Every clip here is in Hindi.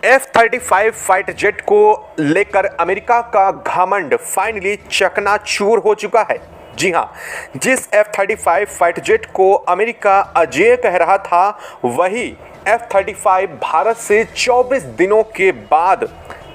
F-35 फाइटर जेट को लेकर अमेरिका का घमंड फाइनली चकनाचूर हो चुका है। जी हां, जिस F-35 फाइटर जेट को अमेरिका अजेय कह रहा था, वही F-35 भारत से 24 दिनों के बाद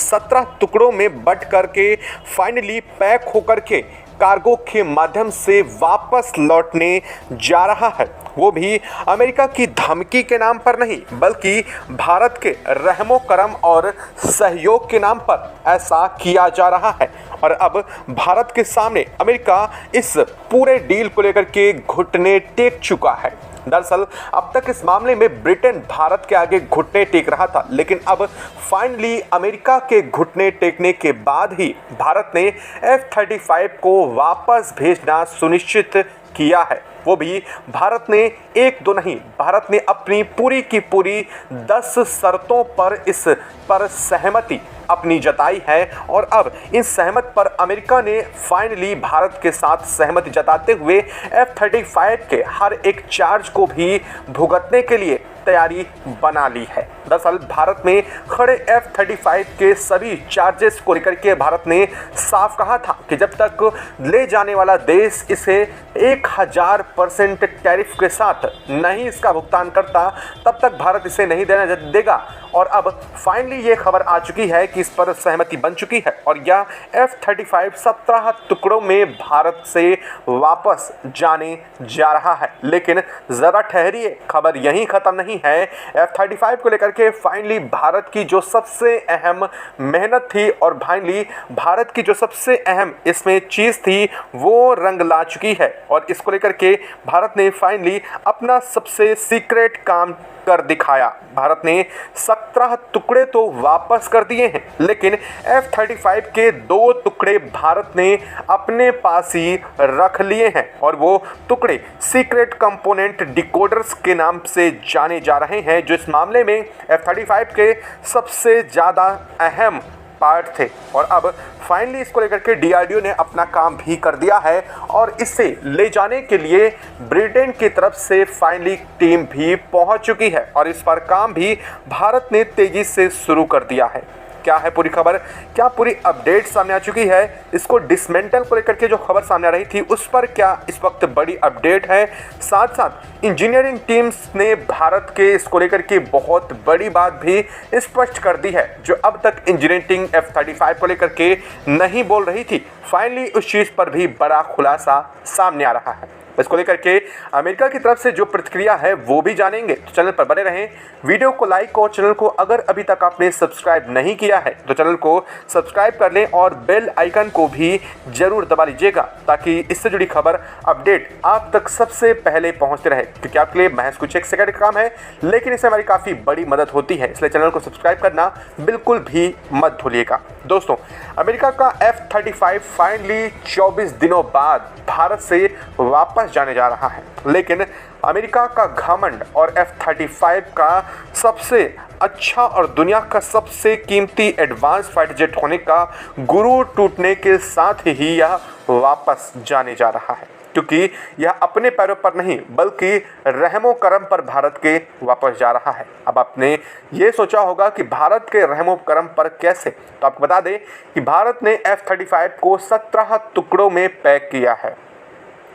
17 टुकड़ों में बंट करके फाइनली पैक होकर के कार्गो के माध्यम से वापस लौटने जा रहा है। वो भी अमेरिका की धमकी के नाम पर नहीं, बल्कि भारत के रहमो करम और सहयोग के नाम पर ऐसा किया जा रहा है। और अब भारत के सामने अमेरिका इस पूरे डील को लेकर के घुटने टेक चुका है। दरअसल अब तक इस मामले में ब्रिटेन भारत के आगे घुटने टेक रहा था, लेकिन अब फाइनली अमेरिका के घुटने टेकने के बाद ही भारत ने F-35 को वापस भेजना सुनिश्चित किया है। वो भी भारत ने एक दो नहीं, भारत ने अपनी पूरी की पूरी 10 शर्तों पर इस पर सहमति अपनी जताई है। और अब इन सहमत पर अमेरिका ने फाइनली भारत के साथ सहमति जताते हुए F-35 के हर एक चार्ज को भी भुगतने के लिए तैयारी बना ली है। दरअसल भारत में खड़े F-35 के सभी चार्जेस को लेकर के भारत ने साफ कहा था कि जब तक ले जाने वाला देश इसे 1000% टैरिफ के साथ नहीं इसका भुगतान करता, तब तक भारत इसे नहीं देगा। और अब फाइनली ये खबर आ चुकी है कि इस पर सहमति बन चुकी है और यह F-35 17 टुकड़ों में भारत से वापस जाने जा रहा है। लेकिन ज़रा ठहरिए, खबर यहीं ख़त्म नहीं है। F-35 को लेकर के फाइनली भारत की जो सबसे अहम मेहनत थी और फाइनली भारत की जो सबसे अहम इसमें चीज़ थी, वो रंग ला चुकी है। और इसको लेकर के भारत ने फाइनली अपना सबसे सीक्रेट काम कर दिखाया। भारत ने 17 टुकड़े तो वापस कर दिए हैं, लेकिन F-35 के 2 टुकड़े भारत ने अपने पास ही रख लिए हैं। और वो टुकड़े सीक्रेट कंपोनेंट डिकोडर्स के नाम से जाने जा रहे हैं, जो इस मामले में F-35 के सबसे ज़्यादा अहम पार्ट थे। और अब फाइनली इसको लेकर के DRDO ने अपना काम भी कर दिया है और इसे ले जाने के लिए ब्रिटेन की तरफ से फाइनली टीम भी पहुंच चुकी है और इस पर काम भी भारत ने तेजी से शुरू कर दिया है। क्या है पूरी खबर, क्या पूरी अपडेट सामने आ चुकी है, इसको डिसमेंटल को लेकर के जो खबर सामने आ रही थी उस पर क्या इस वक्त बड़ी अपडेट है। साथ साथ इंजीनियरिंग टीम्स ने भारत के इसको लेकर के बहुत बड़ी बात भी स्पष्ट कर दी है, जो अब तक इंजीनियरिंग F-35 को लेकर के नहीं बोल रही थी। फाइनली उस चीज़ पर भी बड़ा खुलासा सामने आ रहा है। इसको लेकर के अमेरिका की तरफ से जो प्रतिक्रिया है वो भी जानेंगे, तो चैनल पर बने रहें। वीडियो को लाइक और चैनल को अगर अभी तक आपने सब्सक्राइब नहीं किया है तो चैनल को सब्सक्राइब कर लें और बेल आइकन को भी जरूर दबा लीजिएगा, ताकि इससे जुड़ी खबर अपडेट आप तक सबसे पहले पहुंचते रहे। क्योंकि आपके लिए महज कुछ एक सेकंड का काम है, लेकिन इससे हमारी काफ़ी बड़ी मदद होती है, इसलिए चैनल को सब्सक्राइब करना बिल्कुल भी मत भूलिएगा। दोस्तों, अमेरिका का F-35 फाइनली 24 दिनों बाद भारत से वापस जाने जा रहा है, लेकिन अमेरिका का घमंड और F-35 का सबसे अच्छा और दुनिया का सबसे कीमती एडवांस फाइटर जेट होने का गुरूर टूटने के साथ ही यह वापस जाने जा रहा है, क्योंकि यह अपने पैरों पर नहीं बल्कि रहमो करम पर भारत के वापस जा रहा है। अब आपने ये सोचा होगा कि भारत के रहमो करम पर कैसे, तो आपको बता दें कि भारत ने F-35 को 17 टुकड़ों में पैक किया है।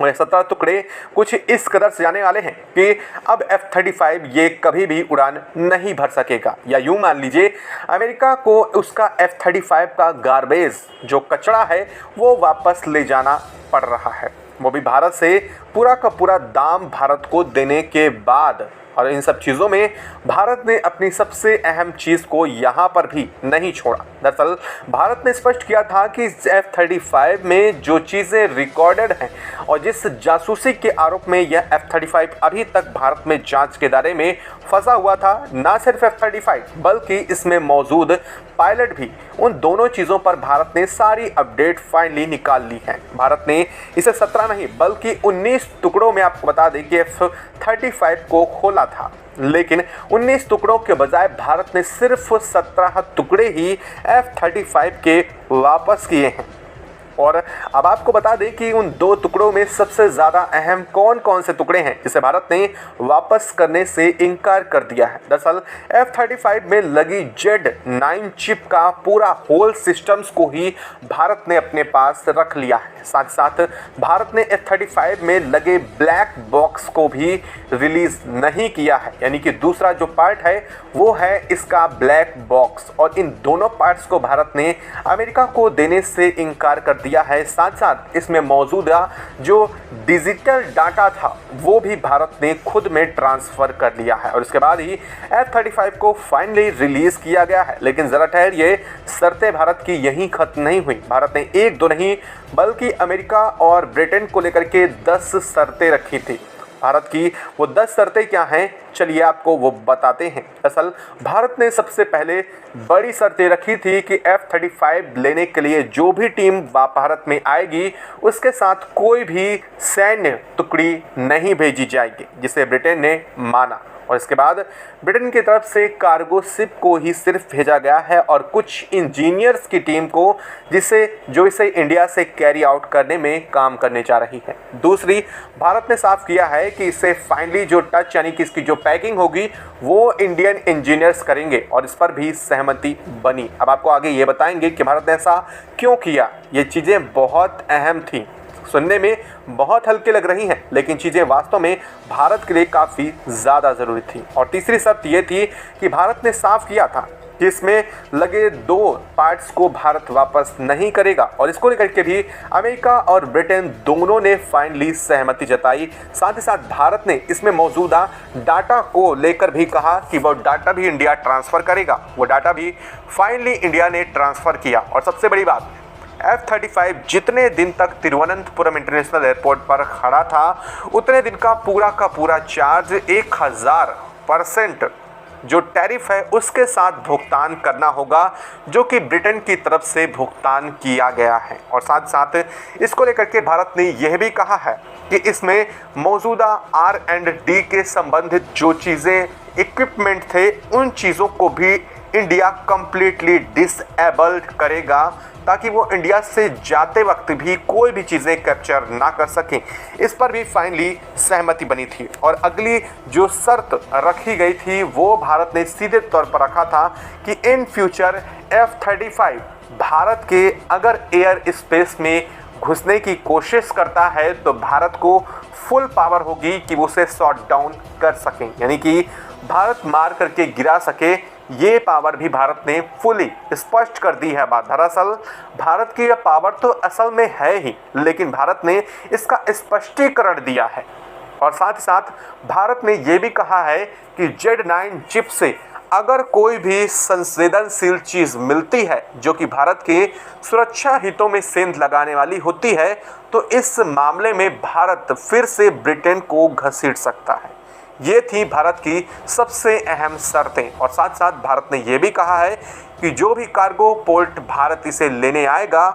और 17 टुकड़े कुछ इस कदर से जाने वाले हैं कि अब F-35 ये कभी भी उड़ान नहीं भर सकेगा, या यूँ मान लीजिए अमेरिका को उसका F-35 का गार्बेज जो कचरा है वो वापस ले जाना पड़ रहा है, वो भी भारत से पूरा का पूरा दाम भारत को देने के बाद। और इन सब चीज़ों में भारत ने अपनी सबसे अहम चीज़ को यहाँ पर भी नहीं छोड़ा। दरअसल भारत ने स्पष्ट किया था कि F-35 में जो चीज़ें रिकॉर्डेड हैं और जिस जासूसी के आरोप में यह F-35 अभी तक भारत में जांच के दायरे में फंसा हुआ था, ना सिर्फ F-35 बल्कि इसमें मौजूद पायलट भी, उन दोनों चीज़ों पर भारत ने सारी अपडेट फाइनली निकाल ली है। भारत ने इसे 17 नहीं बल्कि 19 टुकड़ों में, आपको बता दें कि F-35 को खोला था, लेकिन 19 टुकड़ों के बजाय भारत ने सिर्फ 17 टुकड़े ही F-35 के वापस किए हैं। और अब आपको बता दें कि उन 2 टुकड़ों में सबसे ज़्यादा अहम कौन कौन से टुकड़े हैं जिसे भारत ने वापस करने से इनकार कर दिया है। दरअसल F-35 में लगी Z9 चिप का पूरा होल सिस्टम्स को ही भारत ने अपने पास रख लिया है। साथ साथ भारत ने F-35 में लगे ब्लैक बॉक्स को भी रिलीज नहीं किया है, यानी कि दूसरा जो पार्ट है वो है इसका ब्लैक बॉक्स, और इन दोनों पार्ट्स को भारत ने अमेरिका को देने से इनकार कर दिया है। साथ साथ इसमें मौजूदा जो डिजिटल डाटा था वो भी भारत ने खुद में ट्रांसफ़र कर लिया है, और इसके बाद ही F-35 को फाइनली रिलीज़ किया गया है। लेकिन ज़रा ठहरिए, शर्तें भारत की यहीं खत्म नहीं हुई। भारत ने 1-2 नहीं बल्कि अमेरिका और ब्रिटेन को लेकर के 10 शर्तें रखी थी। भारत की वो 10 शर्तें क्या हैं, चलिए आपको वो बताते हैं। दरअसल भारत ने सबसे पहले बड़ी शर्तें रखी थी कि F-35 लेने के लिए जो भी टीम भारत में आएगी उसके साथ कोई भी सैन्य टुकड़ी नहीं भेजी जाएगी, जिसे ब्रिटेन ने माना। और इसके बाद ब्रिटेन की तरफ से कार्गो शिप को ही सिर्फ भेजा गया है और कुछ इंजीनियर्स की टीम को जो इसे इंडिया से कैरी आउट करने में काम करने जा रही है। दूसरी, भारत ने साफ किया है कि इसे फाइनली जो टच यानी कि इसकी जो पैकिंग होगी वो इंडियन इंजीनियर्स करेंगे, और इस पर भी सहमति बनी। अब आपको आगे ये बताएंगे कि भारत ने ऐसा क्यों किया। ये चीज़ें बहुत अहम थी, सुनने में बहुत हल्की लग रही हैं, लेकिन चीज़ें वास्तव में भारत के लिए काफ़ी ज़्यादा ज़रूरी थी। और तीसरी शर्त ये थी कि भारत ने साफ किया था कि इसमें लगे 2 पार्ट्स को भारत वापस नहीं करेगा, और इसको लेकर के भी अमेरिका और ब्रिटेन दोनों ने फाइनली सहमति जताई। साथ ही साथ भारत ने इसमें मौजूदा डाटा को लेकर भी कहा कि वो डाटा भी इंडिया ट्रांसफ़र करेगा। वो डाटा भी फाइनली इंडिया ने ट्रांसफ़र किया। और सबसे बड़ी बात, F-35 जितने दिन तक तिरुवनंतपुरम इंटरनेशनल एयरपोर्ट पर खड़ा था उतने दिन का पूरा चार्ज 1000% जो टैरिफ है उसके साथ भुगतान करना होगा, जो कि ब्रिटेन की तरफ से भुगतान किया गया है। और साथ साथ इसको लेकर के भारत ने यह भी कहा है कि इसमें मौजूदा R&D के संबंधित जो चीज़ें इक्विपमेंट थे उन चीज़ों को भी इंडिया कंप्लीटली डिसेबल्ड करेगा, ताकि वो इंडिया से जाते वक्त भी कोई भी चीज़ें कैप्चर ना कर सकें। इस पर भी फाइनली सहमति बनी थी। और अगली जो शर्त रखी गई थी वो भारत ने सीधे तौर पर रखा था कि इन फ्यूचर F-35 भारत के अगर एयर स्पेस में घुसने की कोशिश करता है तो भारत को फुल पावर होगी कि वो उसे शॉट डाउन कर सकें, यानी कि भारत मार करके गिरा सके। ये पावर भी भारत ने फुली स्पष्ट कर दी है बात। दरअसल भारत की यह पावर तो असल में है ही, लेकिन भारत ने इसका स्पष्टीकरण दिया है। और साथ ही साथ भारत ने यह भी कहा है कि Z9 चिप से अगर कोई भी संवेदनशील चीज़ मिलती है जो कि भारत के सुरक्षा हितों में सेंध लगाने वाली होती है तो इस मामले में भारत फिर से ब्रिटेन को घसीट सकता है। ये थी भारत की सबसे अहम शर्तें। और साथ साथ भारत ने यह भी कहा है कि जो भी कार्गो पोर्ट भारत इसे लेने आएगा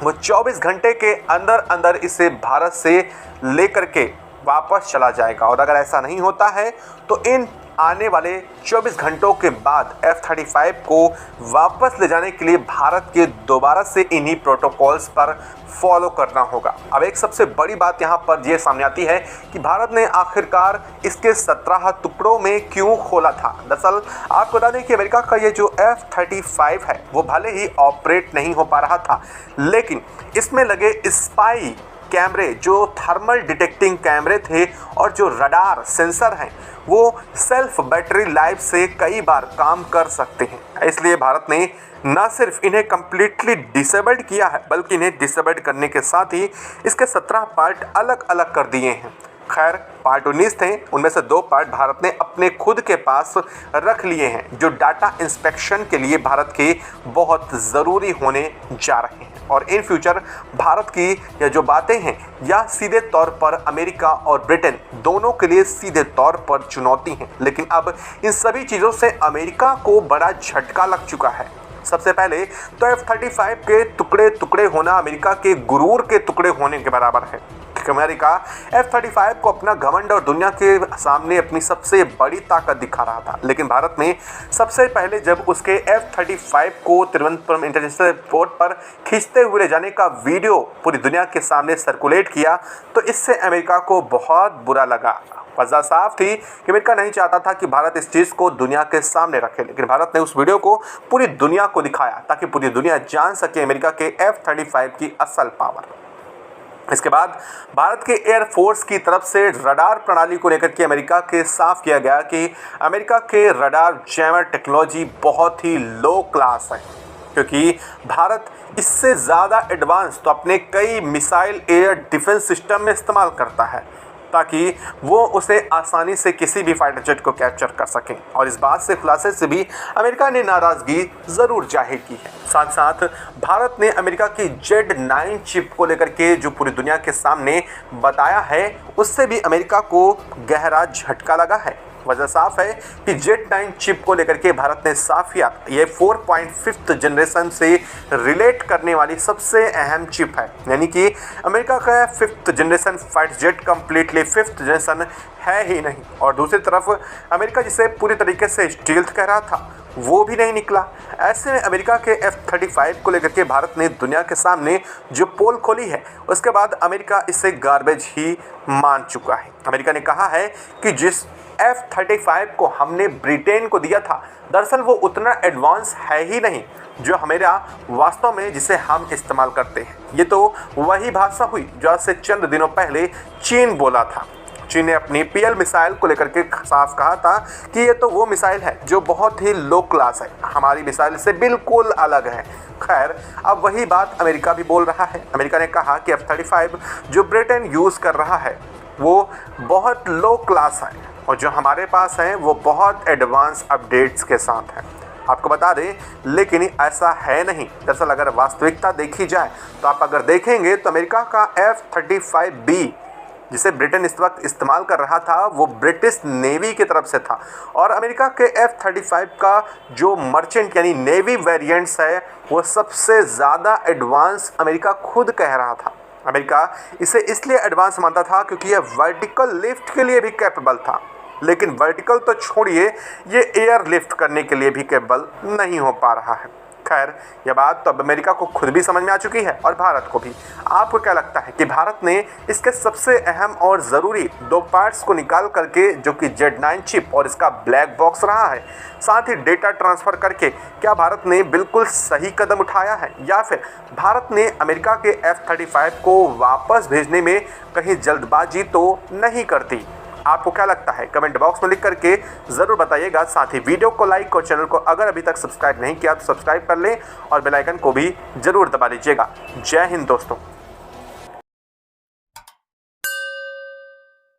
वो 24 घंटे के अंदर अंदर इसे भारत से लेकर के वापस चला जाएगा, और अगर ऐसा नहीं होता है तो इन आने वाले 24 घंटों के बाद F-35 को वापस ले जाने के लिए भारत के दोबारा से इन्हीं प्रोटोकॉल्स पर फॉलो करना होगा। अब एक सबसे बड़ी बात यहाँ पर यह सामने आती है कि भारत ने आखिरकार इसके 17 टुकड़ों में क्यों खोला था। दरअसल आपको बता दें कि अमेरिका का ये जो F-35 है वो भले ही ऑपरेट नहीं हो पा रहा था, लेकिन इसमें लगे स्पाई कैमरे जो थर्मल डिटेक्टिंग कैमरे थे और जो रडार सेंसर हैं वो सेल्फ बैटरी लाइफ से कई बार काम कर सकते हैं। इसलिए भारत ने न सिर्फ इन्हें कम्प्लीटली डिसेबल्ड किया है बल्कि इन्हें डिसेबल्ड करने के साथ ही इसके 17 पार्ट अलग अलग कर दिए हैं। खैर पार्ट 19 थे, उनमें से 2 पार्ट भारत ने अपने खुद के पास रख लिए हैं जो डाटा इंस्पेक्शन के लिए भारत के बहुत ज़रूरी होने जा रहे हैं। और इन फ्यूचर भारत की यह जो बातें हैं या सीधे तौर पर अमेरिका और ब्रिटेन दोनों के लिए सीधे तौर पर चुनौती हैं, लेकिन अब इन सभी चीज़ों से अमेरिका को बड़ा झटका लग चुका है। सबसे पहले तो F-35 के टुकड़े टुकड़े होना अमेरिका के गुरूर के टुकड़े होने के बराबर है, अमेरिका F-35 को अपना घमंड और दुनिया के सामने अपनी सबसे बड़ी ताकत दिखा रहा था, लेकिन भारत ने सबसे पहले जब उसके F-35 को तिरुवनंतपुरम इंटरनेशनल एयरपोर्ट पर खींचते हुए ले जाने का वीडियो पूरी दुनिया के सामने सर्कुलेट किया तो इससे अमेरिका को बहुत बुरा लगा। वजह साफ थी कि अमेरिका नहीं चाहता था कि भारत इस चीज़ को दुनिया के सामने रखे, लेकिन भारत ने उस वीडियो को पूरी दुनिया को दिखाया ताकि पूरी दुनिया जान सके अमेरिका के F-35 की असल पावर। इसके बाद भारत के एयरफोर्स की तरफ से रडार प्रणाली को लेकर के अमेरिका के साफ किया गया कि अमेरिका के रडार जैमर टेक्नोलॉजी बहुत ही लो क्लास है, क्योंकि भारत इससे ज़्यादा एडवांस तो अपने कई मिसाइल एयर डिफेंस सिस्टम में इस्तेमाल करता है ताकि वो उसे आसानी से किसी भी फाइटर जेट को कैप्चर कर सकें। और इस बात से खुलासे से भी अमेरिका ने नाराज़गी ज़रूर जाहिर की है। साथ साथ भारत ने अमेरिका की Z9 चिप को लेकर के जो पूरी दुनिया के सामने बताया है उससे भी अमेरिका को गहरा झटका लगा है। वजह साफ है कि Z9 चिप को लेकर के भारत ने साफ किया ये 4.5 जनरेशन से रिलेट करने वाली सबसे अहम चिप है, यानी कि अमेरिका का 5th generation fighter jet completely 5th generation है ही नहीं। और दूसरी तरफ अमेरिका जिसे पूरी तरीके से स्टील्थ कह रहा था वो भी नहीं निकला। ऐसे में अमेरिका के F-35 को लेकर के भारत ने दुनिया के सामने जो पोल खोली है उसके बाद अमेरिका इसे गार्बेज ही मान चुका है। अमेरिका ने कहा है कि जिस F-35 को हमने ब्रिटेन को दिया था दरअसल वो उतना एडवांस है ही नहीं जो हमारा वास्तव में जिसे हम इस्तेमाल करते हैं। ये तो वही भाषा हुई जो आज से चंद दिनों पहले चीन बोला था। चीन ने अपनी PL मिसाइल को लेकर के साफ कहा था कि ये तो वो मिसाइल है जो बहुत ही लो क्लास है, हमारी मिसाइल से बिल्कुल अलग है। खैर अब वही बात अमेरिका भी बोल रहा है। अमेरिका ने कहा कि F-35 जो ब्रिटेन यूज़ कर रहा है वो बहुत लो क्लास है और जो हमारे पास है वो बहुत एडवांस अपडेट्स के साथ है। आपको बता दें लेकिन ऐसा है नहीं। दरअसल अगर वास्तविकता देखी जाए तो आप अगर देखेंगे तो अमेरिका का F-35B जिसे ब्रिटेन इस वक्त इस्तेमाल कर रहा था वो ब्रिटिश नेवी की तरफ से था और अमेरिका के F-35 का जो मर्चेंट यानी नेवी वेरिएंट्स है वो सबसे ज़्यादा एडवांस अमेरिका खुद कह रहा था। अमेरिका इसे इसलिए एडवांस मानता था क्योंकि यह वर्टिकल लिफ्ट के लिए भी कैपेबल था, लेकिन वर्टिकल तो छोड़िए ये एयर लिफ्ट करने के लिए भी कैपेबल नहीं हो पा रहा है। खैर यह बात तो अब अमेरिका को खुद भी समझ में आ चुकी है और भारत को भी। आपको क्या लगता है कि भारत ने इसके सबसे अहम और ज़रूरी दो पार्ट्स को निकाल करके जो कि Z9 चिप और इसका ब्लैक बॉक्स रहा है साथ ही डेटा ट्रांसफ़र करके क्या भारत ने बिल्कुल सही कदम उठाया है या फिर भारत ने अमेरिका के F-35 को वापस भेजने में कहीं जल्दबाजी तो नहीं करती? आपको क्या लगता है कमेंट बॉक्स में लिख करके ज़रूर बताइएगा। साथ ही वीडियो को लाइक और चैनल को अगर अभी तक सब्सक्राइब नहीं किया तो सब्सक्राइब कर लें और बेल आइकन को भी ज़रूर दबा लीजिएगा। जय हिंद दोस्तों।